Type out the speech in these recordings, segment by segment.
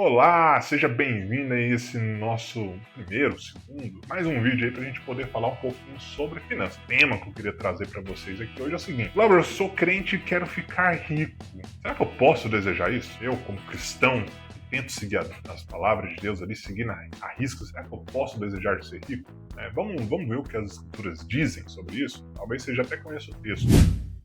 Olá, seja bem-vindo a esse nosso segundo, mais um vídeo aí pra gente poder falar um pouquinho sobre finanças. O tema que eu queria trazer pra vocês aqui hoje é o seguinte: Laura, eu sou crente e quero ficar rico. Será que eu posso desejar isso? Eu, como cristão, que tento seguir as palavras de Deus ali, seguir a risca, será que eu posso desejar ser rico? Vamos ver o que as escrituras dizem sobre isso? Talvez você já até conheça o texto.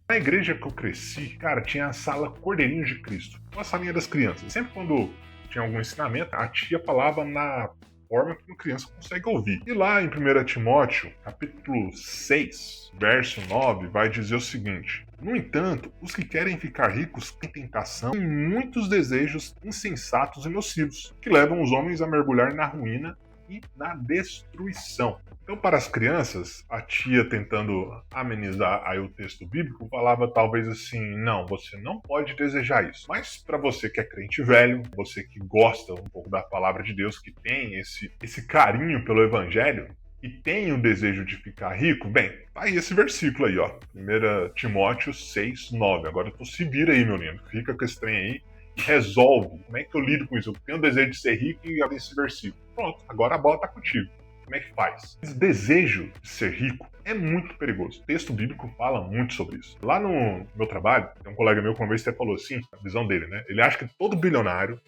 Na igreja que eu cresci, cara, tinha a sala Cordeirinhos de Cristo, uma salinha das crianças. Sempre quando tinha algum ensinamento, a tia falava na forma que uma criança consegue ouvir. E lá em 1 Timóteo, capítulo 6, verso 9, vai dizer o seguinte: no entanto, os que querem ficar ricos têm tentação e muitos desejos insensatos e nocivos, que levam os homens a mergulhar na ruína e na destruição. Então, para as crianças, a tia, tentando amenizar aí o texto bíblico, falava talvez assim: não, você não pode desejar isso. Mas para você que é crente velho, você que gosta um pouco da palavra de Deus, que tem esse carinho pelo evangelho e tem o desejo de ficar rico, bem, tá aí esse versículo aí, ó, 1 Timóteo 6, 9. Agora tu se vira aí, meu lindo, fica com esse trem aí e resolve. Como é que eu lido com isso? Eu tenho o desejo de ser rico e abri esse versículo. Pronto, agora a bola tá contigo. Como é que faz? Esse desejo de ser rico é muito perigoso. O texto bíblico fala muito sobre isso. Lá no meu trabalho, tem um colega meu que uma vez até falou assim, a visão dele, né? Ele acha que todo bilionário,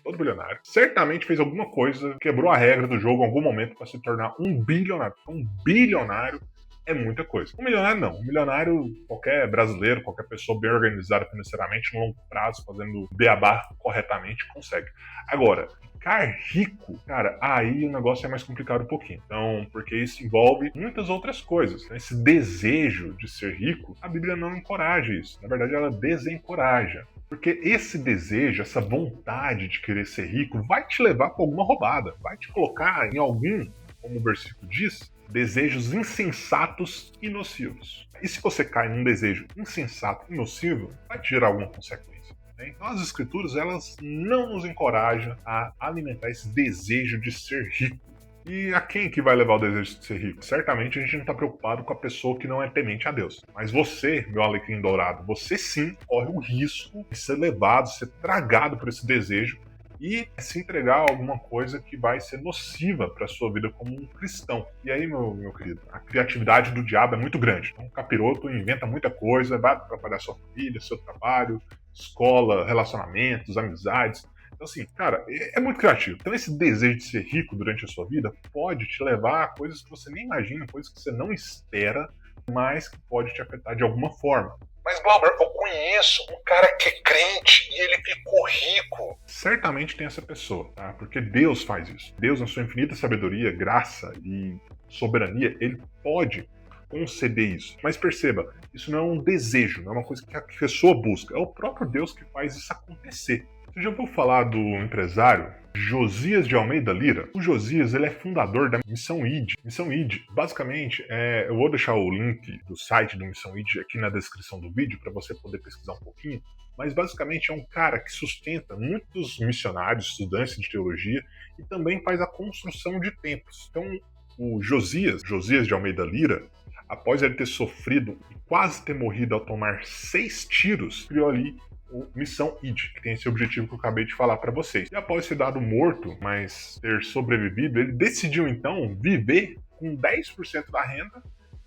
certamente fez alguma coisa, quebrou a regra do jogo em algum momento para se tornar um bilionário. Um bilionário é muita coisa. Um milionário não. Um milionário, qualquer brasileiro, qualquer pessoa bem organizada financeiramente, no longo prazo, fazendo beabá corretamente, consegue. Agora, ficar rico, cara, aí o negócio é mais complicado um pouquinho. Então, porque isso envolve muitas outras coisas. Né? Esse desejo de ser rico, a Bíblia não encoraja isso. Na verdade, ela desencoraja. Porque esse desejo, essa vontade de querer ser rico, vai te levar para alguma roubada. Vai te colocar em algum, como o versículo diz, desejos insensatos e nocivos. E se você cai num desejo insensato e nocivo, vai te gerar alguma consequência. Então as escrituras, elas não nos encorajam a alimentar esse desejo de ser rico. E a quem que vai levar o desejo de ser rico? Certamente a gente não está preocupado com a pessoa que não é temente a Deus. Mas você, meu alecrim dourado, você sim corre o risco de ser levado, ser tragado por esse desejo e se entregar a alguma coisa que vai ser nociva para a sua vida como um cristão. E aí, meu querido, a criatividade do diabo é muito grande. Então, o capiroto inventa muita coisa, vai atrapalhar sua família, seu trabalho, escola, relacionamentos, amizades. Então, assim, cara, é muito criativo. Então, esse desejo de ser rico durante a sua vida pode te levar a coisas que você nem imagina, coisas que você não espera, mas que pode te afetar de alguma forma. Mas, Glauber, eu conheço um cara que é crente e ele ficou rico. Certamente tem essa pessoa, tá? Porque Deus faz isso. Deus, na sua infinita sabedoria, graça e soberania, ele pode conceder isso. Mas perceba, isso não é um desejo, não é uma coisa que a pessoa busca. É o próprio Deus que faz isso acontecer. Você já ouviu falar do empresário Josias de Almeida Lira? O Josias, ele é fundador da Missão ID. Missão ID, basicamente, eu vou deixar o link do site do Missão ID aqui na descrição do vídeo para você poder pesquisar um pouquinho, mas basicamente é um cara que sustenta muitos missionários, estudantes de teologia e também faz a construção de templos. Então, o Josias de Almeida Lira, após ele ter sofrido e quase ter morrido ao tomar 6 tiros, criou ali o Missão ID, que tem esse objetivo que eu acabei de falar para vocês. E após ser dado morto, mas ter sobrevivido, ele decidiu então viver com 10% da renda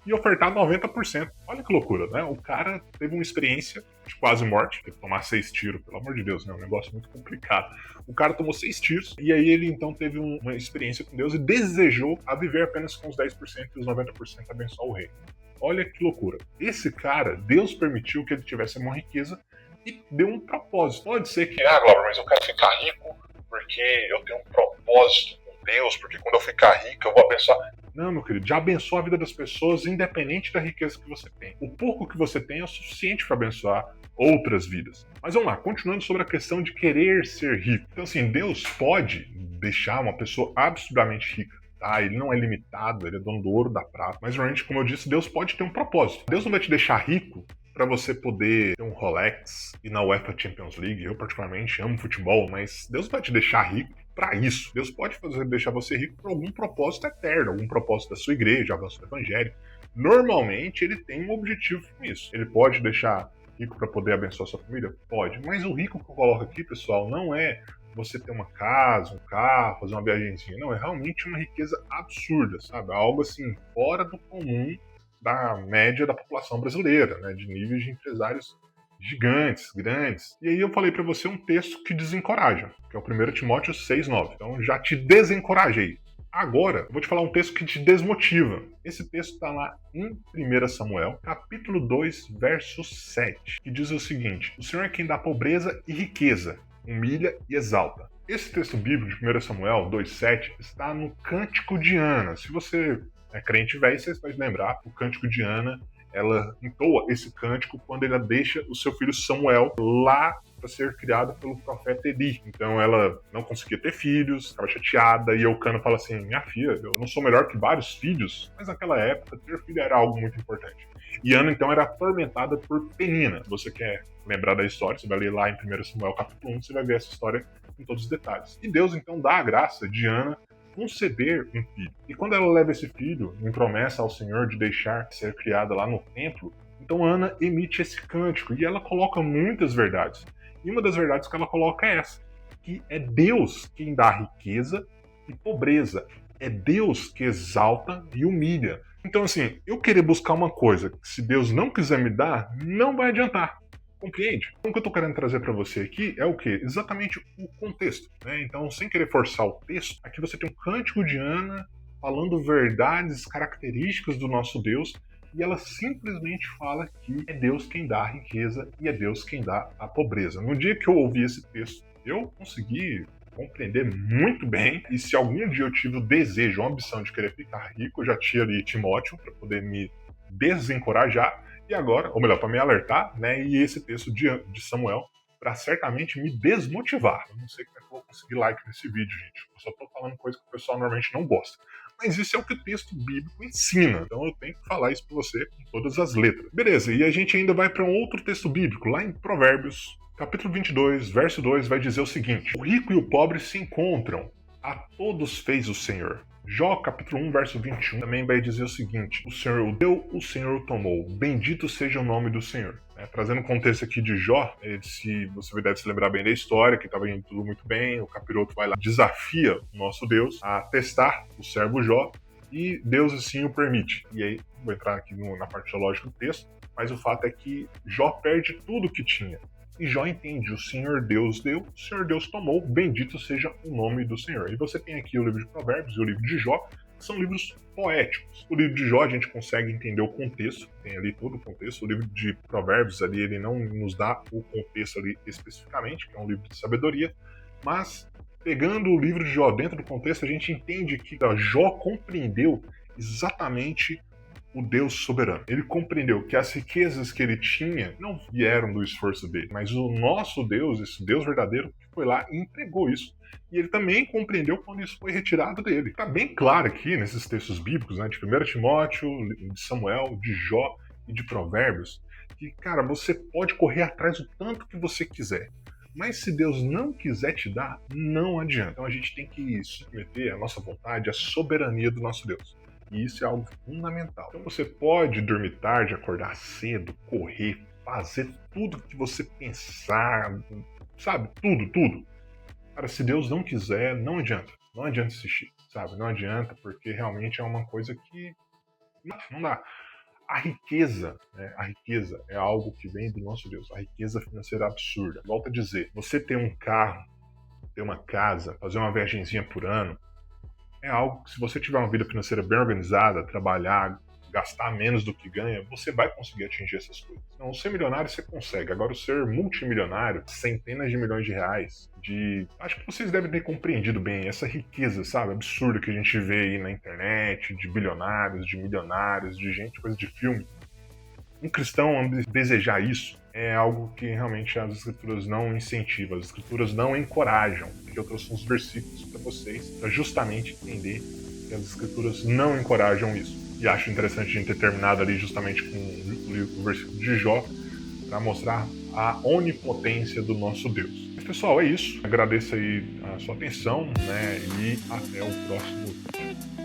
e ofertar 90%. Olha que loucura, né? O cara teve uma experiência de quase morte, teve que tomar 6 tiros, pelo amor de Deus, né? É um negócio muito complicado. O cara tomou 6 tiros e aí ele então teve uma experiência com Deus e desejou a viver apenas com os 10% e os 90% abençoar o reino. Olha que loucura. Esse cara, Deus permitiu que ele tivesse uma riqueza e deu um propósito. Pode ser que, Glauber, mas eu quero ficar rico porque eu tenho um propósito com Deus, porque quando eu ficar rico eu vou abençoar. Não, meu querido, já abençoa a vida das pessoas independente da riqueza que você tem. O pouco que você tem é o suficiente para abençoar outras vidas. Mas vamos lá, continuando sobre a questão de querer ser rico. Então, assim, Deus pode deixar uma pessoa absurdamente rica. Tá? Ele não é limitado, ele é dono do ouro, da prata. Mas, realmente, como eu disse, Deus pode ter um propósito. Deus não vai te deixar rico para você poder ter um Rolex e na UEFA Champions League. Eu, particularmente, amo futebol, mas Deus vai te deixar rico para isso. Deus pode deixar você rico por algum propósito eterno, algum propósito da sua igreja, avanço do evangelho. Normalmente, ele tem um objetivo com isso. Ele pode deixar rico para poder abençoar sua família? Pode. Mas o rico que eu coloco aqui, pessoal, não é você ter uma casa, um carro, fazer uma viagenzinha. Não, é realmente uma riqueza absurda, sabe? Algo assim, fora do comum da média da população brasileira, né? De níveis de empresários gigantes, grandes. E aí eu falei para você um texto que desencoraja, que é o 1 Timóteo 6,9. Então já te desencorajei. Agora, eu vou te falar um texto que te desmotiva. Esse texto está lá em 1 Samuel, capítulo 2, verso 7, que diz o seguinte: O Senhor é quem dá pobreza e riqueza, humilha e exalta. Esse texto bíblico de 1 Samuel 2,7 está no Cântico de Ana. Se você é crente velho, você vai lembrar, o Cântico de Ana, ela entoa esse cântico quando ela deixa o seu filho Samuel lá para ser criada pelo profeta Eli. Então ela não conseguia ter filhos, estava chateada, e Eucana fala assim: minha filha, eu não sou melhor que vários filhos, mas naquela época ter filho era algo muito importante. E Ana então era atormentada por Penina. Se você quer lembrar da história, você vai ler lá em 1 Samuel capítulo 1, você vai ver essa história com todos os detalhes. E Deus então dá a graça de Ana conceder um filho. E quando ela leva esse filho em promessa ao Senhor de deixar ser criada lá no templo, então Ana emite esse cântico e ela coloca muitas verdades. E uma das verdades que ela coloca é essa, que é Deus quem dá riqueza e pobreza. É Deus que exalta e humilha. Então assim, eu querer buscar uma coisa que se Deus não quiser me dar, não vai adiantar. Compreende? Então, o que eu estou querendo trazer para você aqui é o quê? Exatamente o contexto, né? Então, sem querer forçar o texto, aqui você tem um cântico de Ana falando verdades características do nosso Deus, e ela simplesmente fala que é Deus quem dá a riqueza e é Deus quem dá a pobreza. No dia que eu ouvi esse texto, eu consegui compreender muito bem, e se algum dia eu tive o desejo, a ambição de querer ficar rico, eu já tinha ali Timóteo para poder me desencorajar, e agora, ou melhor, para me alertar, né? E esse texto de Samuel para certamente me desmotivar. Eu não sei como é que eu vou conseguir like nesse vídeo, gente. Eu só tô falando coisa que o pessoal normalmente não gosta. Mas isso é o que o texto bíblico ensina. Então eu tenho que falar isso para você com todas as letras. Beleza, e a gente ainda vai para um outro texto bíblico, lá em Provérbios, capítulo 22, verso 2, vai dizer o seguinte: O rico e o pobre se encontram, a todos fez o Senhor. Jó, capítulo 1, verso 21, também vai dizer o seguinte: O Senhor o deu, o Senhor o tomou. Bendito seja o nome do Senhor. Trazendo o contexto aqui de Jó, se você deve se lembrar bem da história, que estava indo tudo muito bem, o capiroto vai lá, desafia o nosso Deus a testar o servo Jó, e Deus assim o permite. E aí, vou entrar aqui na parte teológica do texto, mas o fato é que Jó perde tudo que tinha. E Jó entende: o Senhor Deus deu, o Senhor Deus tomou, bendito seja o nome do Senhor. E você tem aqui o livro de Provérbios e o livro de Jó, que são livros poéticos. O livro de Jó a gente consegue entender o contexto, tem ali todo o contexto. O livro de Provérbios ali, ele não nos dá o contexto ali especificamente, que é um livro de sabedoria, mas pegando o livro de Jó dentro do contexto, a gente entende que Jó compreendeu exatamente o Deus soberano. Ele compreendeu que as riquezas que ele tinha não vieram do esforço dele, mas o nosso Deus, esse Deus verdadeiro, foi lá e entregou isso. E ele também compreendeu quando isso foi retirado dele. Está bem claro aqui nesses textos bíblicos, né, de 1 Timóteo, de Samuel, de Jó e de Provérbios, que, cara, você pode correr atrás do tanto que você quiser. Mas se Deus não quiser te dar, não adianta. Então a gente tem que submeter a nossa vontade à soberania do nosso Deus. E isso é algo fundamental. Então você pode dormir tarde, acordar cedo, correr, fazer tudo que você pensar, sabe? Tudo. Cara, se Deus não quiser, não adianta. Não adianta insistir, sabe? Não adianta, porque realmente é uma coisa que não dá. A riqueza, né? A riqueza é algo que vem do nosso Deus. A riqueza financeira absurda. Volto a dizer, você ter um carro, ter uma casa, fazer uma viagenzinha por ano, é algo que, se você tiver uma vida financeira bem organizada, trabalhar, gastar menos do que ganha, você vai conseguir atingir essas coisas. Então, ser milionário você consegue. Agora, ser multimilionário, centenas de milhões de reais, acho que vocês devem ter compreendido bem essa riqueza, sabe, absurda que a gente vê aí na internet, de bilionários, de milionários, de gente, coisa de filme. Um cristão desejar isso é algo que realmente as escrituras não incentivam, as escrituras não encorajam. Eu trouxe uns versículos para vocês, para justamente entender que as escrituras não encorajam isso. E acho interessante a gente ter terminado ali justamente com o versículo de Jó, para mostrar a onipotência do nosso Deus. Mas, pessoal, é isso. Agradeço aí a sua atenção, né? E até o próximo vídeo.